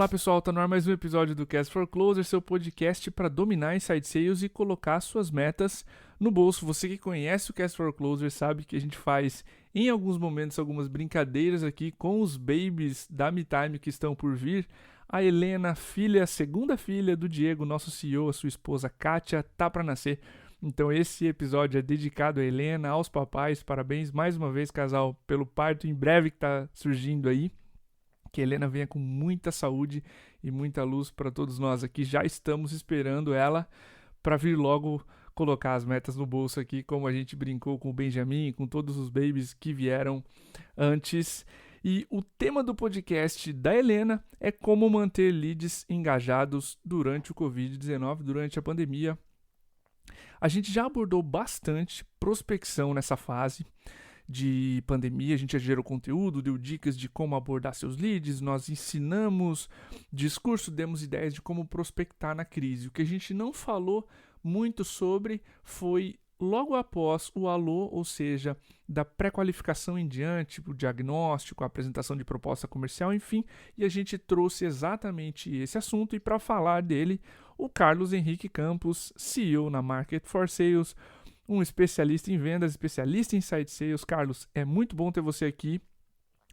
Olá pessoal, tá no ar mais um episódio do Cast for Closer, seu podcast para dominar inside sales e colocar suas metas no bolso. Você que conhece o Cast for Closer sabe que a gente faz em alguns momentos algumas brincadeiras aqui com os babies da MeTime que estão por vir. A Helena, segunda filha do Diego, nosso CEO, a sua esposa Kátia, tá para nascer. Então esse episódio é dedicado a Helena, aos papais. Parabéns mais uma vez, casal, pelo parto em breve que tá surgindo aí. Que a Helena venha com muita saúde e muita luz para todos nós aqui. Já estamos esperando ela para vir logo colocar as metas no bolso aqui, como a gente brincou com o Benjamin, com todos os babies que vieram antes. E o tema do podcast da Helena é como manter leads engajados durante o Covid-19, durante a pandemia. A gente já abordou bastante prospecção nessa fase de pandemia, a gente já gerou conteúdo, deu dicas de como abordar seus leads, nós ensinamos discurso, demos ideias de como prospectar na crise. O que a gente não falou muito sobre foi logo após o alô, ou seja, da pré-qualificação em diante, o diagnóstico, a apresentação de proposta comercial, enfim, e a gente trouxe exatamente esse assunto, e para falar dele, o Carlos Henrique Campos, CEO na Market for Sales, um especialista em vendas, especialista em inside sales. Carlos, é muito bom ter você aqui.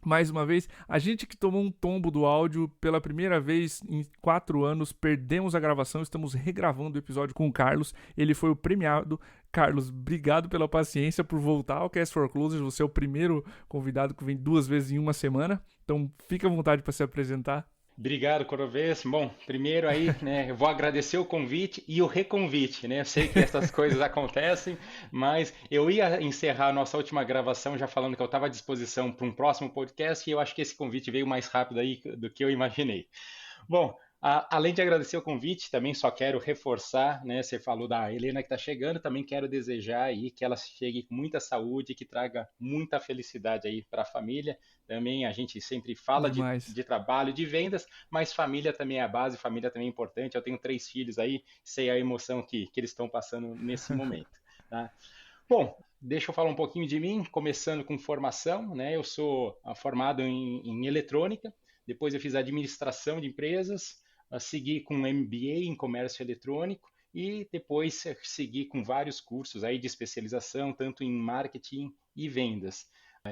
Mais uma vez, a gente que tomou um tombo do áudio pela primeira vez em 4 anos, perdemos a gravação, estamos regravando o episódio com o Carlos, ele foi o premiado. Carlos, obrigado pela paciência, por voltar ao Cast for Closers, você é o primeiro convidado que vem 2 vezes em uma semana, então fica à vontade para se apresentar. Obrigado, Corovês. Bom, primeiro aí, né, eu vou agradecer o convite e o reconvite, né? Eu sei que essas coisas acontecem, mas eu ia encerrar a nossa última gravação já falando que eu estava à disposição para um próximo podcast e eu acho que esse convite veio mais rápido aí do que eu imaginei. Bom, além de agradecer o convite, também só quero reforçar, né? Você falou da Helena que está chegando, também quero desejar aí que ela chegue com muita saúde, que traga muita felicidade aí para a família. Também a gente sempre fala Demais. de trabalho, de vendas, mas família também é a base, família também é importante. Eu tenho 3 filhos aí, sei a emoção que eles estão passando nesse momento, tá? Bom, deixa eu falar um pouquinho de mim, começando com formação, né? Eu sou formado em eletrônica, depois eu fiz administração de empresas, segui com um MBA em comércio eletrônico e depois segui com vários cursos aí de especialização, tanto em marketing e vendas.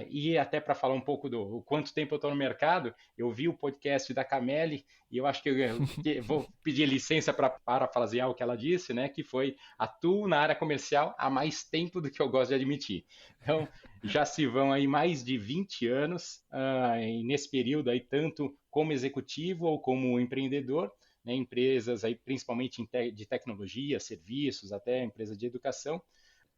E até para falar um pouco do quanto tempo eu estou no mercado, eu vi o podcast da Cameli e eu acho que eu vou pedir licença para parafrasear o que ela disse, né? Que foi: atuo na área comercial há mais tempo do que eu gosto de admitir. Então, já se vão aí mais de 20 anos, e nesse período aí, tanto como executivo ou como empreendedor, né, empresas aí principalmente de tecnologia, serviços, até empresas de educação,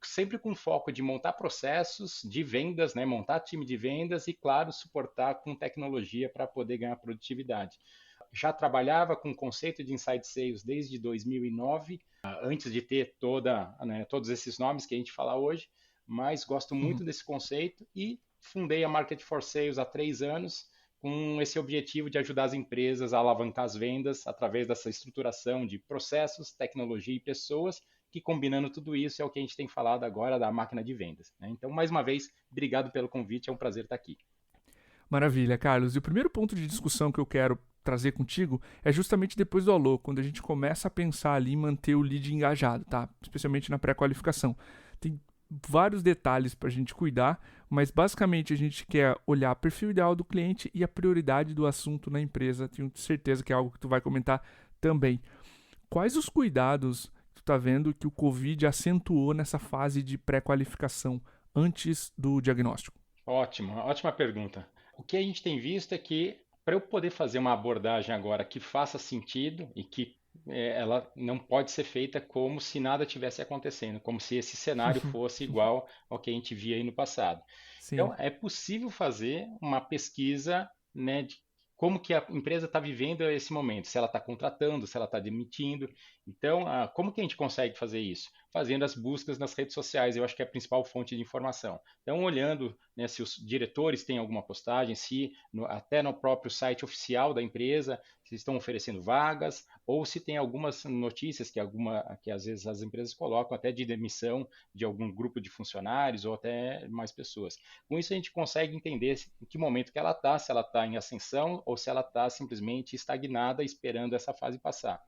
sempre com foco de montar processos de vendas, né, montar time de vendas e, claro, suportar com tecnologia para poder ganhar produtividade. Já trabalhava com o conceito de inside sales desde 2009, antes de ter todos esses nomes que a gente fala hoje, mas gosto muito desse conceito e fundei a Market for Sales há 3 anos, com esse objetivo de ajudar as empresas a alavancar as vendas através dessa estruturação de processos, tecnologia e pessoas, que combinando tudo isso é o que a gente tem falado agora da máquina de vendas, né? Então, mais uma vez, obrigado pelo convite, é um prazer estar aqui. Maravilha, Carlos. E o primeiro ponto de discussão que eu quero trazer contigo é justamente depois do alô, quando a gente começa a pensar ali em manter o lead engajado, tá? Especialmente na pré-qualificação. Tem vários detalhes para a gente cuidar, mas basicamente a gente quer olhar o perfil ideal do cliente e a prioridade do assunto na empresa. Tenho certeza que é algo que tu vai comentar também. Quais os cuidados que tu tá vendo que o Covid acentuou nessa fase de pré-qualificação antes do diagnóstico? Ótima pergunta. O que a gente tem visto é que, para eu poder fazer uma abordagem agora que faça sentido e que ela não pode ser feita como se nada tivesse acontecendo, como se esse cenário fosse igual ao que a gente via aí no passado. Sim. Então, é possível fazer uma pesquisa, né, de como que a empresa está vivendo esse momento, se ela está contratando, se ela está demitindo. Então, como que a gente consegue fazer isso? fazendo as buscas nas redes sociais. Eu acho que é a principal fonte de informação. Então, olhando, né, se os diretores têm alguma postagem, se até no próprio site oficial da empresa, se estão oferecendo vagas, ou se tem algumas notícias que às vezes as empresas colocam até de demissão de algum grupo de funcionários ou até mais pessoas. Com isso a gente consegue entender em que momento que ela está, se ela está em ascensão ou se ela está simplesmente estagnada esperando essa fase passar.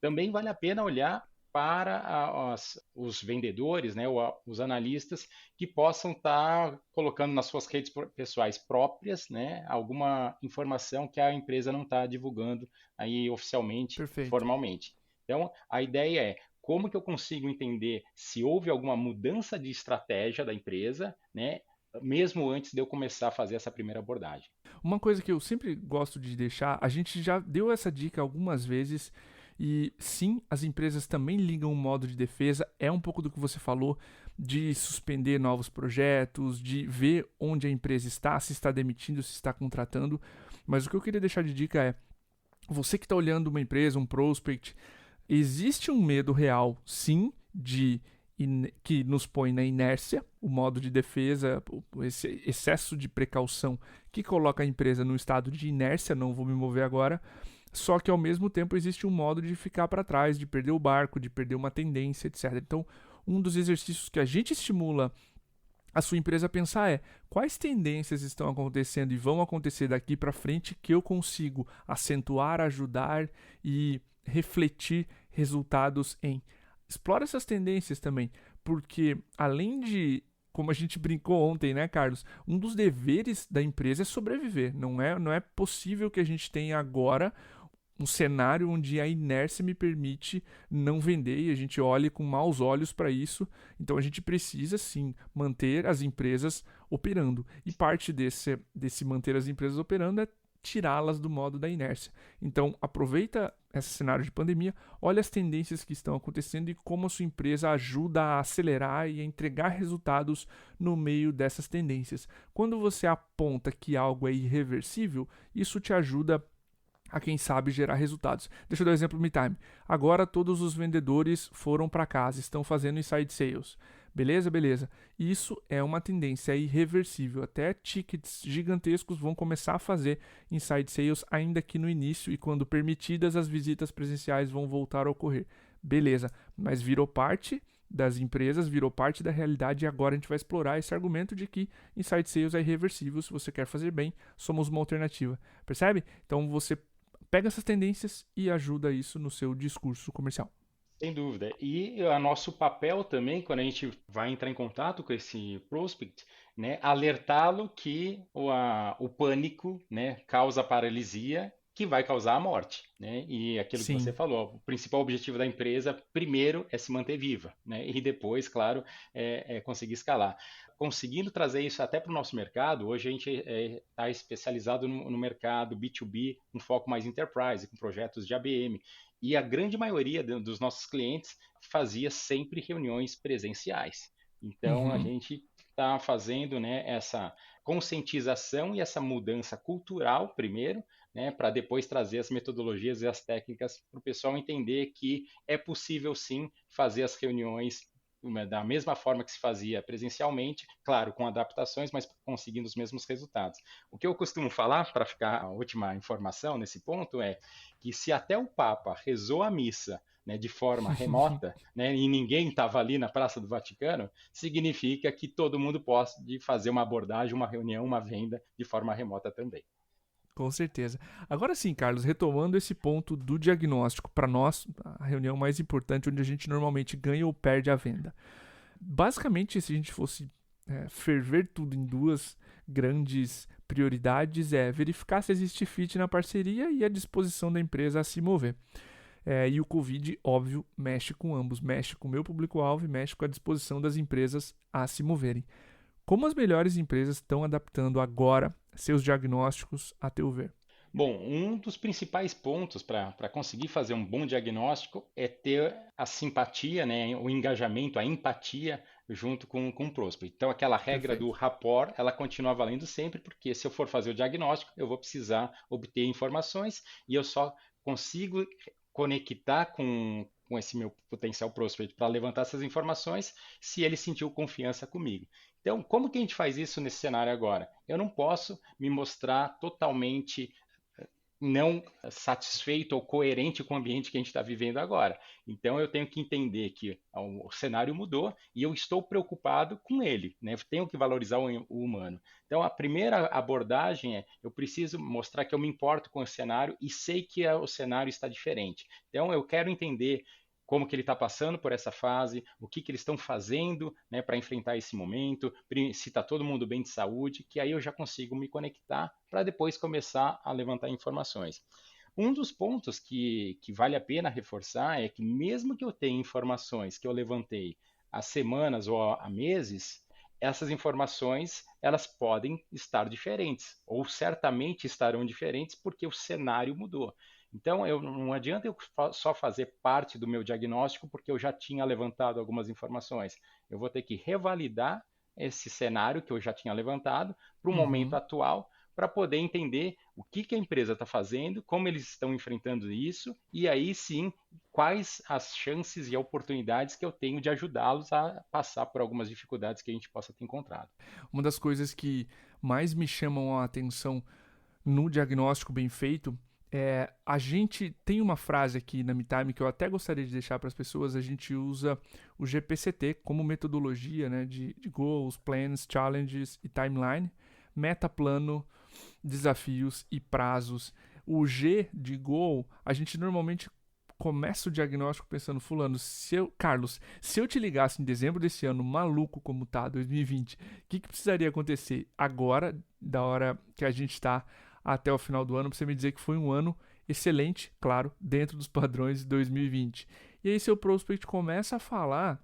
Também vale a pena olhar para os vendedores, né, ou os analistas que possam estar colocando nas suas redes pessoais próprias, né, alguma informação que a empresa não está divulgando aí oficialmente, Perfeito. formalmente. Então, a ideia é como que eu consigo entender se houve alguma mudança de estratégia da empresa, né, mesmo antes de eu começar a fazer essa primeira abordagem. Uma coisa que eu sempre gosto de deixar, a gente já deu essa dica algumas vezes, e sim, as empresas também ligam o modo de defesa, é um pouco do que você falou, de suspender novos projetos, de ver onde a empresa está, se está demitindo, se está contratando. Mas o que eu queria deixar de dica é, você que está olhando uma empresa, um prospect, existe um medo real, sim, que nos põe na inércia, o modo de defesa, esse excesso de precaução que coloca a empresa no estado de inércia, não vou me mover agora, só que ao mesmo tempo existe um modo de ficar para trás, de perder o barco, de perder uma tendência, etc. Então, um dos exercícios que a gente estimula a sua empresa a pensar é quais tendências estão acontecendo e vão acontecer daqui para frente que eu consigo acentuar, ajudar e refletir resultados em. Explora essas tendências também, porque além de, como a gente brincou ontem, né, Carlos? Um dos deveres da empresa é sobreviver. Não é possível que a gente tenha agora um cenário onde a inércia me permite não vender e a gente olhe com maus olhos para isso. Então a gente precisa sim manter as empresas operando. E parte desse manter as empresas operando é tirá-las do modo da inércia. Então aproveita esse cenário de pandemia, olha as tendências que estão acontecendo e como a sua empresa ajuda a acelerar e a entregar resultados no meio dessas tendências. Quando você aponta que algo é irreversível, isso te ajuda a quem sabe gerar resultados. Deixa eu dar um exemplo no MeTime. Agora todos os vendedores foram para casa, estão fazendo inside sales. Beleza, beleza. Isso é uma tendência irreversível. Até tickets gigantescos vão começar a fazer inside sales ainda que no início e quando permitidas as visitas presenciais vão voltar a ocorrer. Beleza, mas virou parte das empresas, virou parte da realidade e agora a gente vai explorar esse argumento de que inside sales é irreversível. Se você quer fazer bem, somos uma alternativa. Percebe? Então você pega essas tendências e ajuda isso no seu discurso comercial. Sem dúvida. E o nosso papel também, quando a gente vai entrar em contato com esse prospect, né, alertá-lo que o pânico, né, causa paralisia, que vai causar a morte, né? E aquilo que você Sim, falou, o principal objetivo da empresa, primeiro, é se manter viva, né? E depois, claro, é conseguir escalar. Conseguindo trazer isso até para o nosso mercado, hoje a gente está especializado no mercado B2B, com foco mais enterprise, com projetos de ABM. E a grande maioria dos nossos clientes fazia sempre reuniões presenciais. Então, a uhum, gente está fazendo, né, essa conscientização e essa mudança cultural primeiro, né, para depois trazer as metodologias e as técnicas para o pessoal entender que é possível sim fazer as reuniões da mesma forma que se fazia presencialmente, claro, com adaptações, mas conseguindo os mesmos resultados. O que eu costumo falar, para ficar a última informação nesse ponto, é que se até o Papa rezou a missa, né, de forma remota, né, e ninguém estava ali na Praça do Vaticano, significa que todo mundo pode fazer uma abordagem, uma reunião, uma venda de forma remota também. com certeza. Agora sim, Carlos, retomando esse ponto do diagnóstico, para nós, a reunião mais importante onde a gente normalmente ganha ou perde a venda. Basicamente, se a gente fosse ferver tudo em duas grandes prioridades, é verificar se existe fit na parceria e a disposição da empresa a se mover. E o Covid, óbvio, mexe com ambos, mexe com o meu público-alvo e mexe com a disposição das empresas a se moverem. Como as melhores empresas estão adaptando agora seus diagnósticos, a teu ver? Bom, um dos principais pontos para conseguir fazer um bom diagnóstico é ter a simpatia, né, o engajamento, a empatia junto com o prospect. Então, aquela regra do Perfeito. rapport, ela continua valendo sempre, porque se eu for fazer o diagnóstico, eu vou precisar obter informações e eu só consigo conectar com esse meu potencial prospect para levantar essas informações, se ele sentiu confiança comigo. Então, como que a gente faz isso nesse cenário agora? Eu não posso me mostrar totalmente não satisfeito ou coerente com o ambiente que a gente está vivendo agora. Então eu tenho que entender que o cenário mudou e eu estou preocupado com ele, né? Eu tenho que valorizar o humano. Então a primeira abordagem é eu preciso mostrar que eu me importo com o cenário e sei que o cenário está diferente. Então eu quero entender como que ele está passando por essa fase, o que eles estão fazendo, né, para enfrentar esse momento, se está todo mundo bem de saúde, que aí eu já consigo me conectar para depois começar a levantar informações. Um dos pontos que vale a pena reforçar é que mesmo que eu tenha informações que eu levantei há semanas ou há meses, essas informações elas podem estar diferentes, ou certamente estarão diferentes porque o cenário mudou. Então, não adianta eu só fazer parte do meu diagnóstico porque eu já tinha levantado algumas informações. Eu vou ter que revalidar esse cenário que eu já tinha levantado para o momento Uhum. atual, para poder entender o que a empresa está fazendo, como eles estão enfrentando isso, e aí sim, quais as chances e oportunidades que eu tenho de ajudá-los a passar por algumas dificuldades que a gente possa ter encontrado. Uma das coisas que mais me chamam a atenção no diagnóstico bem feito a gente tem uma frase aqui na MeTime que eu até gostaria de deixar para as pessoas. A gente usa o GPCT como metodologia, né, de goals, plans, challenges e timeline, meta, plano, desafios e prazos. O G de goal, a gente normalmente começa o diagnóstico pensando, fulano, Carlos, se eu te ligasse em dezembro desse ano, maluco como tá, 2020, o que precisaria acontecer agora, da hora que a gente tá até o final do ano, pra você me dizer que foi um ano excelente, claro, dentro dos padrões de 2020. E aí seu prospect começa a falar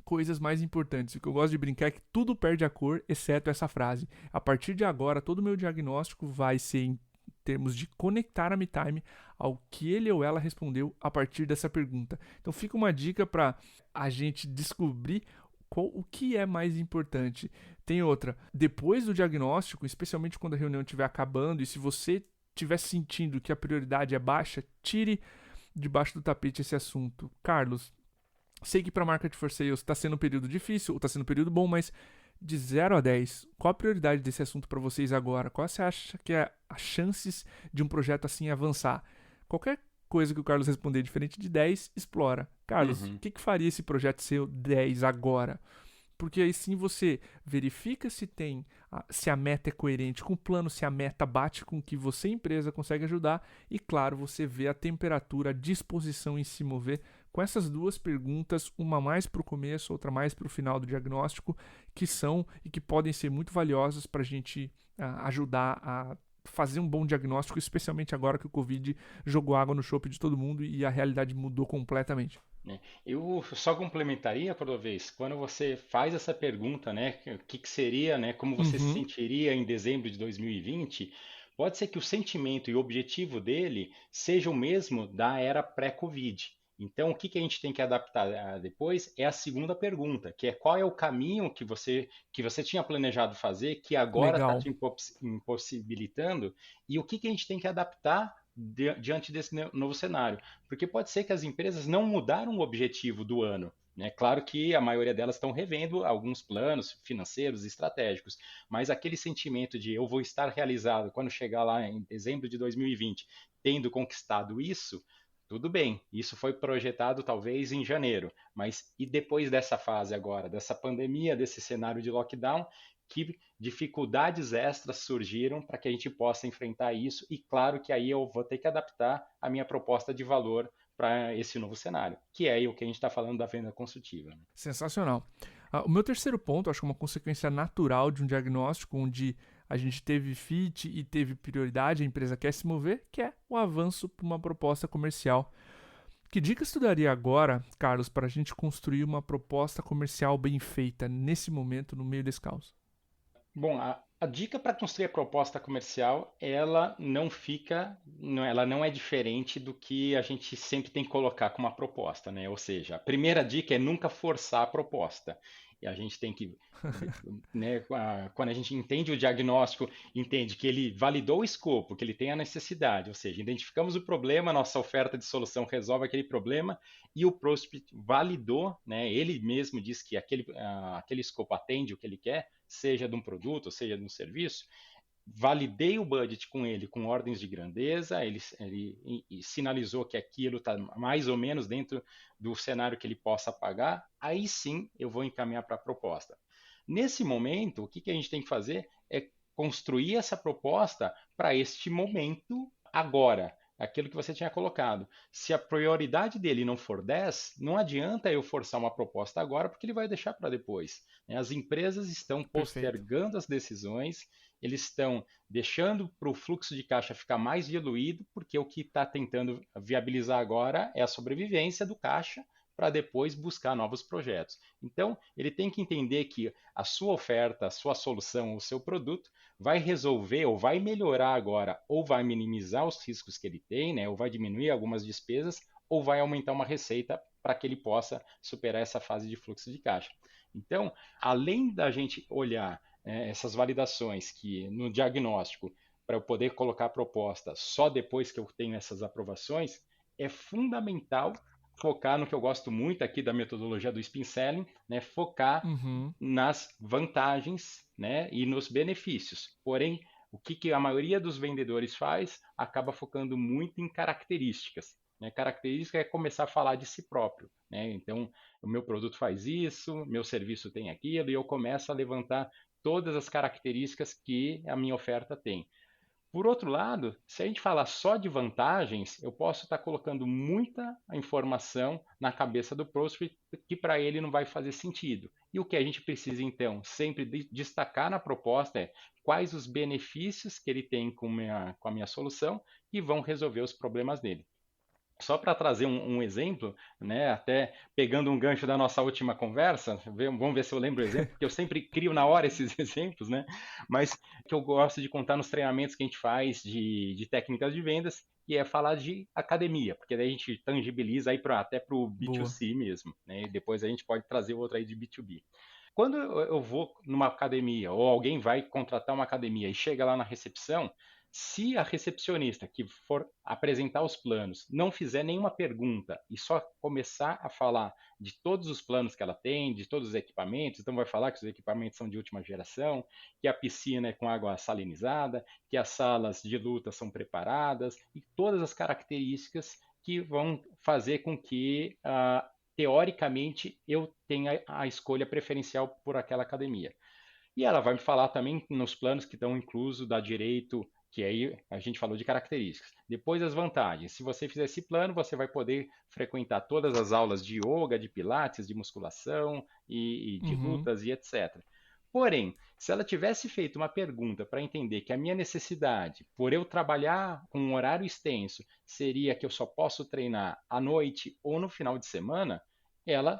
coisas mais importantes. O que eu gosto de brincar é que tudo perde a cor, exceto essa frase. A partir de agora, todo o meu diagnóstico vai ser em termos de conectar a MeTime ao que ele ou ela respondeu a partir dessa pergunta. Então fica uma dica para a gente descobrir o que é mais importante. Tem outra, depois do diagnóstico, especialmente quando a reunião estiver acabando e se você estiver sentindo que a prioridade é baixa, tire debaixo do tapete esse assunto. Carlos, sei que para a Market for Sales está sendo um período difícil ou está sendo um período bom, mas de 0 a 10, qual a prioridade desse assunto para vocês agora? Qual você acha que é as chances de um projeto assim avançar? Qualquer coisa que o Carlos responder diferente de 10, explora. Carlos, o que faria esse projeto ser 10 agora? Porque aí sim você verifica se a meta é coerente com o plano, se a meta bate com o que você, empresa, consegue ajudar. E claro, você vê a temperatura, a disposição em se mover com essas duas perguntas, uma mais para o começo, outra mais para o final do diagnóstico, que são e que podem ser muito valiosas para a gente ajudar a fazer um bom diagnóstico, especialmente agora que o Covid jogou água no chope de todo mundo e a realidade mudou completamente. Eu só complementaria, Cordovez, quando você faz essa pergunta, né, o que seria, né, como você se Uhum. sentiria em dezembro de 2020, pode ser que o sentimento e o objetivo dele seja o mesmo da era pré-Covid. Então, o que a gente tem que adaptar depois é a segunda pergunta, que é qual é o caminho que você tinha planejado fazer, que agora está Legal. te impossibilitando, e o que a gente tem que adaptar diante desse novo cenário. Porque pode ser que as empresas não mudaram o objetivo do ano. É claro que a maioria delas estão revendo alguns planos financeiros e estratégicos, mas aquele sentimento de eu vou estar realizado quando chegar lá em dezembro de 2020, tendo conquistado isso, tudo bem, isso foi projetado talvez em janeiro, mas e depois dessa fase agora, dessa pandemia, desse cenário de lockdown, que dificuldades extras surgiram para que a gente possa enfrentar isso, e claro que aí eu vou ter que adaptar a minha proposta de valor para esse novo cenário, que é o que a gente está falando da venda consultiva. Né? Sensacional. O meu terceiro ponto, acho que é uma consequência natural de um diagnóstico onde a gente teve fit e teve prioridade, a empresa quer se mover, que é o avanço para uma proposta comercial. Que dicas tu daria agora, Carlos, para a gente construir uma proposta comercial bem feita nesse momento, no meio desse caos? Bom, a dica para construir a proposta comercial, ela não é diferente do que a gente sempre tem que colocar como uma proposta, né? Ou seja, a primeira dica é nunca forçar a proposta. E a gente tem que, né, quando a gente entende o diagnóstico, entende que ele validou o escopo, que ele tem a necessidade, ou seja, identificamos o problema, nossa oferta de solução resolve aquele problema e o prospect validou, né, ele mesmo diz que aquele escopo atende o que ele quer, seja de um produto, seja de um serviço. Validei o budget com ele com ordens de grandeza, ele sinalizou que aquilo está mais ou menos dentro do cenário que ele possa pagar, aí sim eu vou encaminhar para a proposta. Nesse momento, o que a gente tem que fazer é construir essa proposta para este momento agora, aquilo que você tinha colocado. Se a prioridade dele não for 10, não adianta eu forçar uma proposta agora, porque ele vai deixar para depois. As empresas estão Perfeito. postergando as decisões, eles estão deixando para o fluxo de caixa ficar mais diluído, porque o que está tentando viabilizar agora é a sobrevivência do caixa para depois buscar novos projetos. Então, ele tem que entender que a sua oferta, a sua solução, o seu produto vai resolver ou vai melhorar agora, ou vai minimizar os riscos que ele tem, né, ou vai diminuir algumas despesas, ou vai aumentar uma receita para que ele possa superar essa fase de fluxo de caixa. Então, além da gente olhar essas validações que no diagnóstico, para eu poder colocar a proposta só depois que eu tenho essas aprovações, é fundamental focar no que eu gosto muito aqui da metodologia do Spin Selling, né? Focar Uhum. nas vantagens, né? E nos benefícios. Porém, o que a maioria dos vendedores faz acaba focando muito em características. Né? Característica é começar a falar de si próprio. Né? Então, o meu produto faz isso, meu serviço tem aquilo, e eu começo a levantar todas as características que a minha oferta tem. Por outro lado, se a gente falar só de vantagens, eu posso estar colocando muita informação na cabeça do prospect que para ele não vai fazer sentido. E o que a gente precisa, então, sempre destacar na proposta é quais os benefícios que ele tem com a minha solução que vão resolver os problemas dele. Só para trazer um exemplo, né, até pegando um gancho da nossa última conversa, vamos ver se eu lembro o exemplo, porque eu sempre crio na hora esses exemplos, né? Mas que eu gosto de contar nos treinamentos que a gente faz de técnicas de vendas, e é falar de academia, porque daí a gente tangibiliza aí até para o Boa. B2C mesmo, né? E depois a gente pode trazer outro aí de B2B. Quando eu vou numa academia, ou alguém vai contratar uma academia e chega lá na recepção, se a recepcionista que for apresentar os planos não fizer nenhuma pergunta e só começar a falar de todos os planos que ela tem, de todos os equipamentos, então vai falar que os equipamentos são de última geração, que a piscina é com água salinizada, que as salas de luta são preparadas e todas as características que vão fazer com que teoricamente eu tenha a escolha preferencial por aquela academia. E ela vai me falar também nos planos que estão inclusos, dá direito, que aí a gente falou de características. Depois as vantagens. Se você fizer esse plano, você vai poder frequentar todas as aulas de yoga, de pilates, de musculação e de Uhum. lutas e etc. Porém, se ela tivesse feito uma pergunta para entender que a minha necessidade, por eu trabalhar com um horário extenso, seria que eu só posso treinar à noite ou no final de semana, ela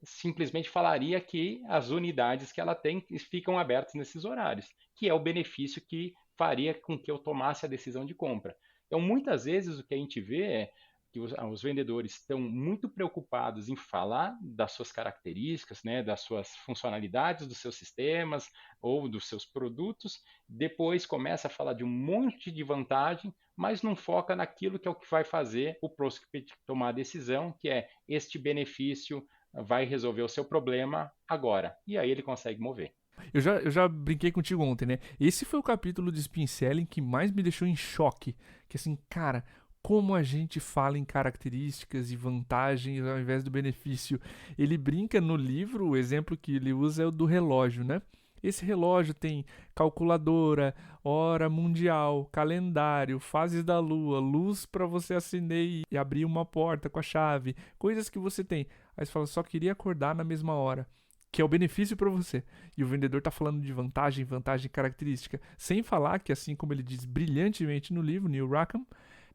simplesmente falaria que as unidades que ela tem ficam abertas nesses horários, que é o benefício que faria com que eu tomasse a decisão de compra. Então, muitas vezes o que a gente vê é que os vendedores estão muito preocupados em falar das suas características, né, das suas funcionalidades dos seus sistemas ou dos seus produtos, depois começa a falar de um monte de vantagem, mas não foca naquilo que é o que vai fazer o prospect tomar a decisão, que é este benefício vai resolver o seu problema agora. E aí ele consegue mover. Eu já brinquei contigo ontem, né? Esse foi o capítulo de Spin Selling que mais me deixou em choque. Que assim, cara, como a gente fala em características e vantagens ao invés do benefício. Ele brinca no livro, o exemplo que ele usa é o do relógio, né? Esse relógio tem calculadora, hora mundial, calendário, fases da lua, luz para você acender e abrir uma porta com a chave, coisas que você tem. Aí você fala, só queria acordar na mesma hora, que é o benefício para você. E o vendedor está falando de vantagem, vantagem característica, sem falar que, assim como ele diz brilhantemente no livro, Neil Rackham,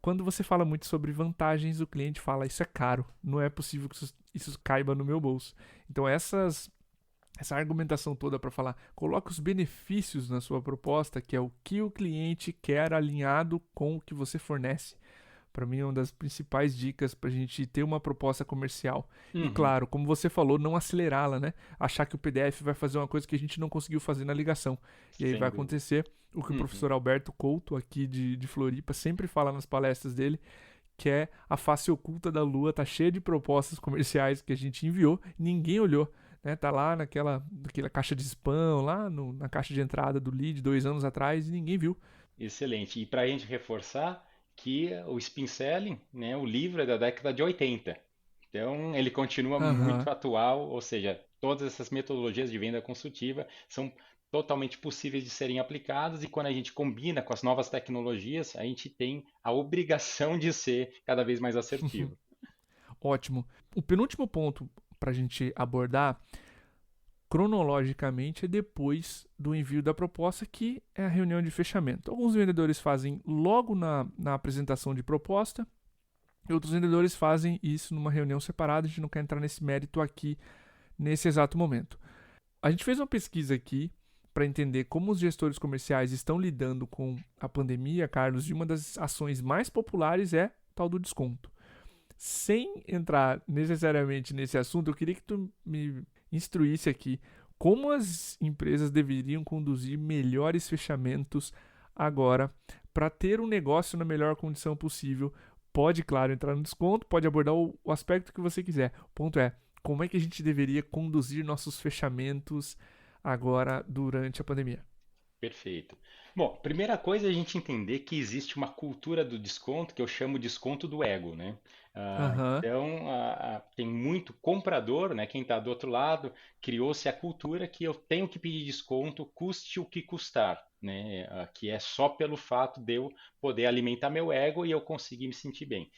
quando você fala muito sobre vantagens, o cliente fala, isso é caro, não é possível que isso caiba no meu bolso. Então essa argumentação toda para falar, coloque os benefícios na sua proposta, que é o que o cliente quer alinhado com o que você fornece. Para mim é uma das principais dicas para a gente ter uma proposta comercial. E Uhum, claro, como você falou, não acelerá-la, né? Achar que o PDF vai fazer uma coisa que a gente não conseguiu fazer na ligação. E aí vai sem dúvida. acontecer o que o Uhum. professor Alberto Couto, aqui de Floripa, sempre fala nas palestras dele, que é a face oculta da Lua, tá cheia de propostas comerciais que a gente enviou, ninguém olhou. Né, tá lá naquela caixa de spam, lá na caixa de entrada do lead 2 anos atrás e ninguém viu. Excelente. E para a gente reforçar que o Spin Selling, né, o livro é da década de 80. Então, ele continua muito Aham. atual, ou seja, todas essas metodologias de venda consultiva são totalmente possíveis de serem aplicadas e quando a gente combina com as novas tecnologias, a gente tem a obrigação de ser cada vez mais assertivo. Ótimo. O penúltimo ponto para a gente abordar cronologicamente é depois do envio da proposta, que é a reunião de fechamento. Alguns vendedores fazem logo na apresentação de proposta, e outros vendedores fazem isso numa reunião separada. A gente não quer entrar nesse mérito aqui nesse exato momento. A gente fez uma pesquisa aqui para entender como os gestores comerciais estão lidando com a pandemia, Carlos, e uma das ações mais populares é o tal do desconto. Sem entrar necessariamente nesse assunto, eu queria que tu me instruísse aqui como as empresas deveriam conduzir melhores fechamentos agora para ter um negócio na melhor condição possível. Pode, claro, entrar no desconto, pode abordar o aspecto que você quiser. O ponto é, como é que a gente deveria conduzir nossos fechamentos agora durante a pandemia? Perfeito. Bom, primeira coisa é a gente entender que existe uma cultura do desconto que eu chamo de desconto do ego, né? Aham. Então, tem muito comprador, né? Quem está do outro lado, criou-se a cultura que eu tenho que pedir desconto, custe o que custar, né? Que é só pelo fato de eu poder alimentar meu ego e eu conseguir me sentir bem.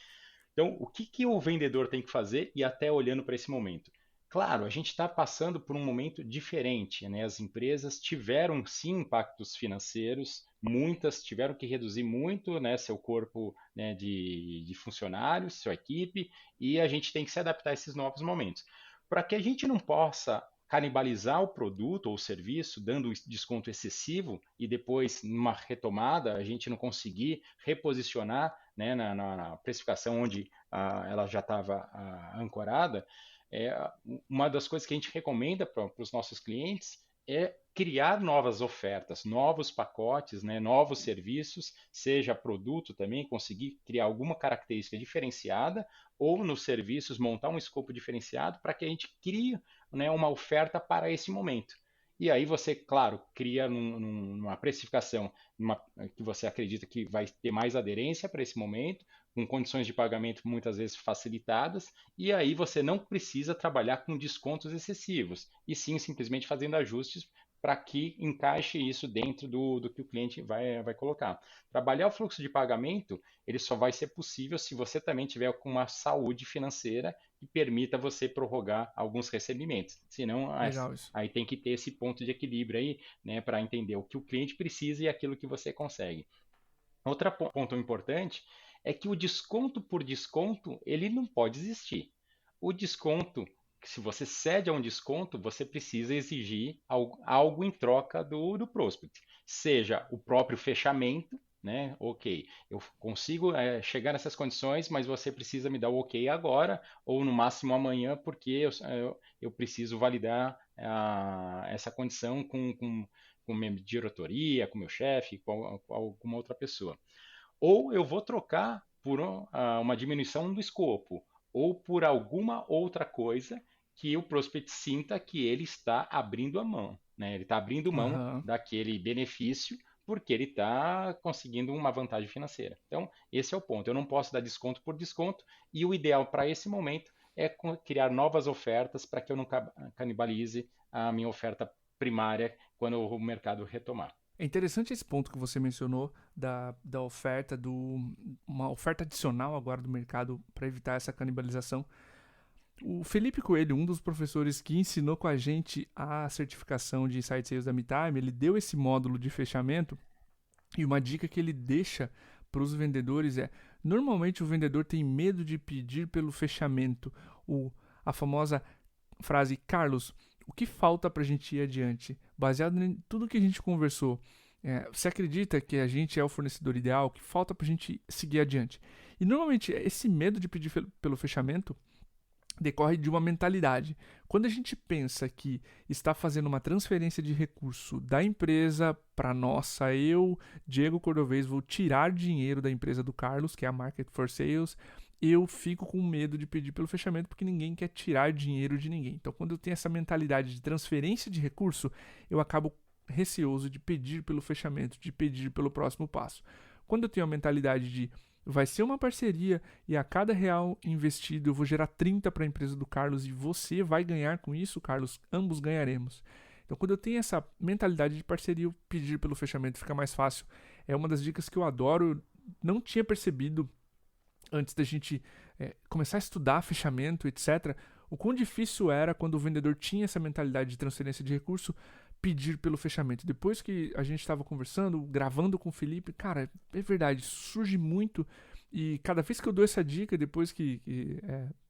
Então, o que que o vendedor tem que fazer e até olhando para esse momento? Claro, a gente está passando por um momento diferente, né? As empresas tiveram sim impactos financeiros, muitas tiveram que reduzir muito, né, seu corpo, né, de funcionários, sua equipe, e a gente tem que se adaptar a esses novos momentos. Para que a gente não possa canibalizar o produto ou o serviço, dando um desconto excessivo e depois, numa retomada, a gente não conseguir reposicionar, né, na precificação onde ela já estava ancorada, é, uma das coisas que a gente recomenda para os nossos clientes é criar novas ofertas, novos pacotes, né, novos serviços, seja produto também, conseguir criar alguma característica diferenciada, ou nos serviços montar um escopo diferenciado para que a gente crie, né, uma oferta para esse momento. E aí você, claro, cria numa precificação que você acredita que vai ter mais aderência para esse momento, com condições de pagamento muitas vezes facilitadas, e aí você não precisa trabalhar com descontos excessivos, e sim simplesmente fazendo ajustes para que encaixe isso dentro do que o cliente vai colocar. Trabalhar o fluxo de pagamento, ele só vai ser possível se você também tiver com uma saúde financeira que permita você prorrogar alguns recebimentos. Senão, Legal isso. aí tem que ter esse ponto de equilíbrio aí, né, para entender o que o cliente precisa e aquilo que você consegue. Outro ponto importante é que o desconto por desconto, ele não pode existir. O desconto, se você cede a um desconto, você precisa exigir algo em troca do prospect. Seja o próprio fechamento, né? Ok, eu consigo chegar nessas condições, mas você precisa me dar o ok agora, ou no máximo amanhã, porque eu preciso validar essa condição com minha diretoria, com meu chefe, com alguma outra pessoa. Ou eu vou trocar por uma diminuição do escopo, ou por alguma outra coisa que o prospect sinta que ele está abrindo a mão, né? Ele está abrindo mão Aham. daquele benefício porque ele está conseguindo uma vantagem financeira. Então, esse é o ponto. Eu não posso dar desconto por desconto e o ideal para esse momento é criar novas ofertas para que eu não canibalize a minha oferta primária quando o mercado retomar. É interessante esse ponto que você mencionou da oferta, uma oferta adicional agora do mercado para evitar essa canibalização. O Felipe Coelho, um dos professores que ensinou com a gente a certificação de Inside Sales da MeTime, ele deu esse módulo de fechamento e uma dica que ele deixa para os vendedores é: normalmente o vendedor tem medo de pedir pelo fechamento, a famosa frase: Carlos, o que falta para a gente ir adiante? Baseado em tudo que a gente conversou, você acredita que a gente é o fornecedor ideal? O que falta para a gente seguir adiante? E normalmente esse medo de pedir pelo fechamento decorre de uma mentalidade. Quando a gente pensa que está fazendo uma transferência de recurso da empresa para nossa, eu, Diego Cordovez, vou tirar dinheiro da empresa do Carlos, que é a Market for Sales, eu fico com medo de pedir pelo fechamento porque ninguém quer tirar dinheiro de ninguém. Então, quando eu tenho essa mentalidade de transferência de recurso, eu acabo receoso de pedir pelo fechamento, de pedir pelo próximo passo. Quando eu tenho a mentalidade de vai ser uma parceria e a cada real investido eu vou gerar 30 para a empresa do Carlos e você vai ganhar com isso, Carlos, ambos ganharemos. Então, quando eu tenho essa mentalidade de parceria, eu pedir pelo fechamento fica mais fácil. É uma das dicas que eu adoro, eu não tinha percebido antes da gente começar a estudar fechamento, etc., o quão difícil era quando o vendedor tinha essa mentalidade de transferência de recurso, pedir pelo fechamento. Depois que a gente estava conversando, gravando com o Felipe, cara, é verdade, surge muito. E cada vez que eu dou essa dica, depois que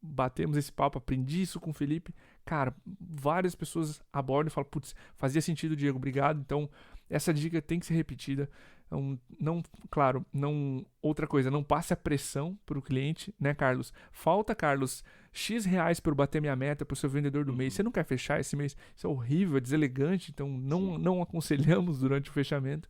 batemos esse papo, aprendi isso com o Felipe, cara, várias pessoas abordam e falam, putz, fazia sentido, Diego, obrigado. Então, essa dica tem que ser repetida. Não, claro, não, outra coisa, não passe a pressão para o cliente, né, Carlos? Falta, Carlos, X reais para eu bater minha meta para o seu vendedor do mês. Você não quer fechar esse mês? Isso é horrível, é deselegante, então não aconselhamos durante o fechamento.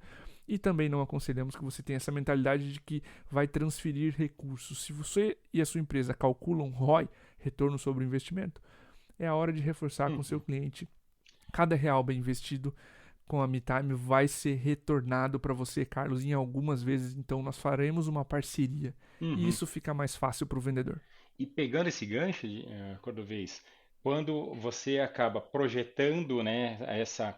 E também não aconselhamos que você tenha essa mentalidade de que vai transferir recursos. Se você e a sua empresa calculam ROI, retorno sobre o investimento, é a hora de reforçar com o seu cliente. Cada real bem investido com a MeTime vai ser retornado para você, Carlos, em algumas vezes. Então, nós faremos uma parceria. E isso fica mais fácil para o vendedor. E pegando esse gancho, Cordovez, quando você acaba projetando, né,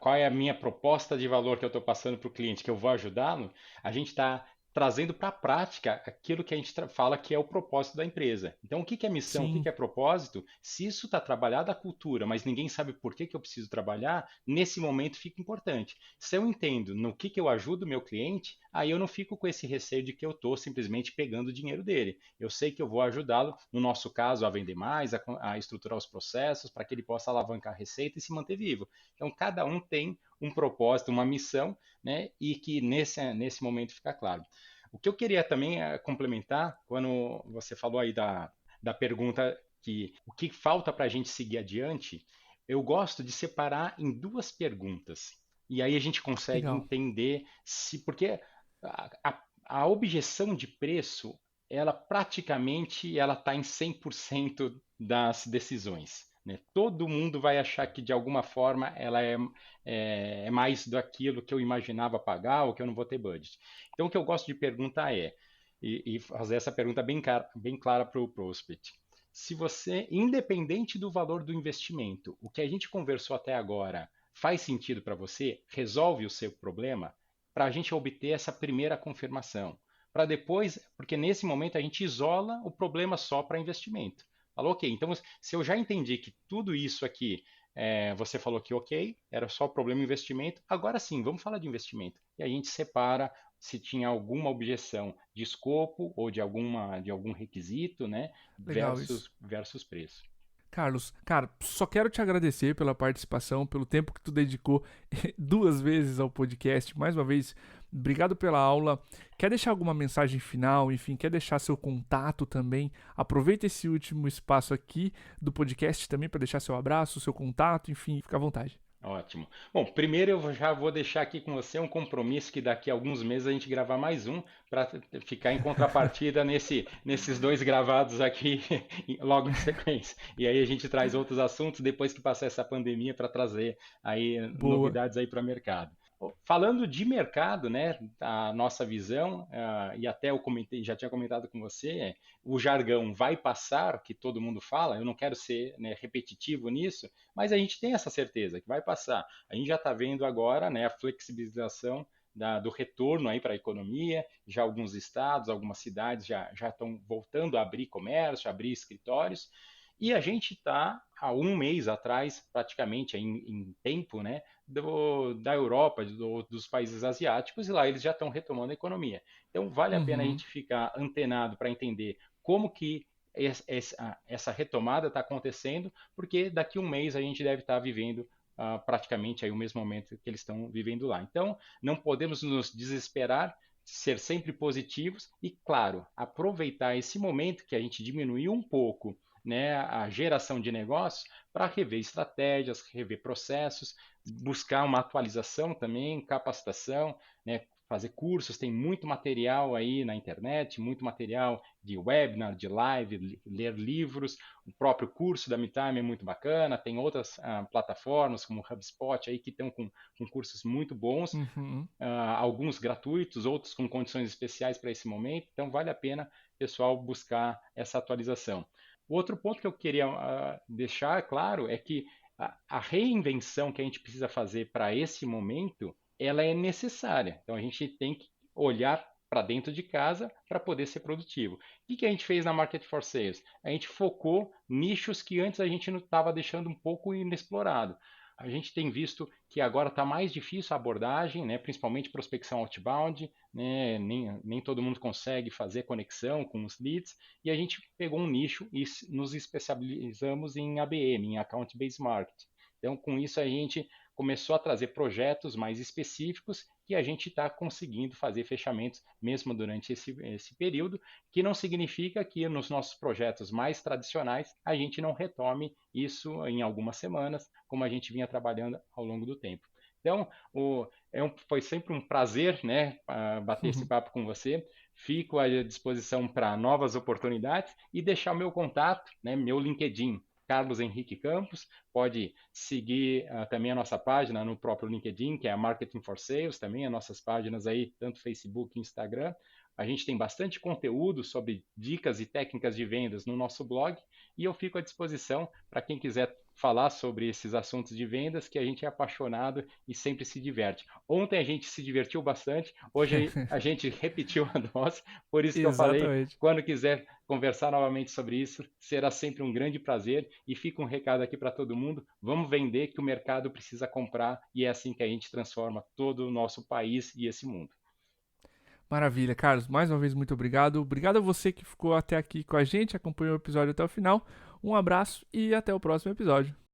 qual é a minha proposta de valor que eu estou passando para o cliente, que eu vou ajudá-lo, a gente está trazendo para a prática aquilo que a gente fala que é o propósito da empresa. Então, o que que é missão, o que Sim, que é propósito? Se isso está trabalhado a cultura, mas ninguém sabe por que que eu preciso trabalhar, nesse momento fica importante. Se eu entendo no que eu ajudo o meu cliente, aí eu não fico com esse receio de que eu estou simplesmente pegando o dinheiro dele. Eu sei que eu vou ajudá-lo, no nosso caso, a vender mais, a estruturar os processos para que ele possa alavancar a receita e se manter vivo. Então, cada um tem um propósito, uma missão, né? E que nesse momento fica claro. O que eu queria também complementar, quando você falou aí da pergunta que o que falta para a gente seguir adiante, eu gosto de separar em duas perguntas. E aí a gente consegue legal. entender se. Porque a objeção de preço, ela praticamente ela está em 100% das decisões. Né? Todo mundo vai achar que de alguma forma ela é mais daquilo que eu imaginava pagar ou que eu não vou ter budget. Então o que eu gosto de perguntar e fazer essa pergunta bem clara para o prospect. Se você, independente do valor do investimento, o que a gente conversou até agora faz sentido para você, resolve o seu problema, para a gente obter essa primeira confirmação. Para depois, porque nesse momento a gente isola o problema só para investimento. Falou, ok, então se eu já entendi que tudo isso aqui, você falou que ok, era só problema investimento, agora sim, vamos falar de investimento. E a gente separa se tinha alguma objeção de escopo ou de algum requisito, né, Legal isso. versus preço. Carlos, cara, só quero te agradecer pela participação, pelo tempo que tu dedicou 2 vezes ao podcast. Mais uma vez, obrigado pela aula. Quer deixar alguma mensagem final? Enfim, quer deixar seu contato também? Aproveita esse último espaço aqui do podcast também para deixar seu abraço, seu contato, enfim, fica à vontade. Ótimo. Bom, primeiro eu já vou deixar aqui com você um compromisso que daqui a alguns meses a gente gravar mais um para ficar em contrapartida nesses dois gravados aqui logo em sequência. E aí a gente traz outros assuntos depois que passar essa pandemia para trazer aí Boa. novidades aí para o mercado. Falando de mercado, né, a nossa visão, e até eu comentei, já tinha comentado com você, o jargão vai passar, que todo mundo fala, eu não quero ser, né, repetitivo nisso, mas a gente tem essa certeza que vai passar. A gente já está vendo agora, né, a flexibilização do retorno aí para a economia, já alguns estados, algumas cidades já estão voltando a abrir comércio, a abrir escritórios, e a gente está há um mês atrás, praticamente em tempo, né, da Europa, dos países asiáticos, e lá eles já estão retomando a economia. Então, vale a pena a Uhum. gente ficar antenado para entender como que essa retomada está acontecendo, porque daqui a um mês a gente deve estar vivendo praticamente aí o mesmo momento que eles estão vivendo lá. Então, não podemos nos desesperar, ser sempre positivos e, claro, aproveitar esse momento que a gente diminuiu um pouco, né, a geração de negócios para rever estratégias, rever processos, buscar uma atualização também, capacitação, né, fazer cursos, tem muito material aí na internet, muito material de webinar, de live, ler livros, o próprio curso da MeTime é muito bacana, tem outras plataformas como o HubSpot aí que estão com cursos muito bons, Uhum. alguns gratuitos, outros com condições especiais para esse momento, então vale a pena, pessoal, buscar essa atualização. O outro ponto que eu queria deixar claro é que a reinvenção que a gente precisa fazer para esse momento, ela é necessária. Então a gente tem que olhar para dentro de casa para poder ser produtivo. O que a gente fez na Market for Sales? A gente focou nichos que antes a gente não estava deixando um pouco inexplorado. A gente tem visto que agora está mais difícil a abordagem, né, principalmente prospecção outbound, né, nem todo mundo consegue fazer conexão com os leads, e a gente pegou um nicho e nos especializamos em ABM, em Account Based Marketing. Então, com isso, a gente começou a trazer projetos mais específicos que a gente está conseguindo fazer fechamentos mesmo durante esse período, que não significa que nos nossos projetos mais tradicionais a gente não retome isso em algumas semanas, como a gente vinha trabalhando ao longo do tempo. Então, foi sempre um prazer, né, bater esse papo com você. Fico à disposição para novas oportunidades e deixar o meu contato, né, meu LinkedIn, Carlos Henrique Campos. Pode seguir também a nossa página no próprio LinkedIn, que é a Marketing for Sales, também as nossas páginas aí, tanto Facebook e Instagram. A gente tem bastante conteúdo sobre dicas e técnicas de vendas no nosso blog e eu fico à disposição para quem quiser falar sobre esses assuntos de vendas, que a gente é apaixonado e sempre se diverte. Ontem a gente se divertiu bastante, hoje a gente repetiu a dose, por isso que eu falei, Exatamente. quando quiser conversar novamente sobre isso, será sempre um grande prazer e fica um recado aqui para todo mundo, vamos vender que o mercado precisa comprar e é assim que a gente transforma todo o nosso país e esse mundo. Maravilha, Carlos. Mais uma vez, muito obrigado. Obrigado a você que ficou até aqui com a gente, acompanhou o episódio até o final. Um abraço e até o próximo episódio.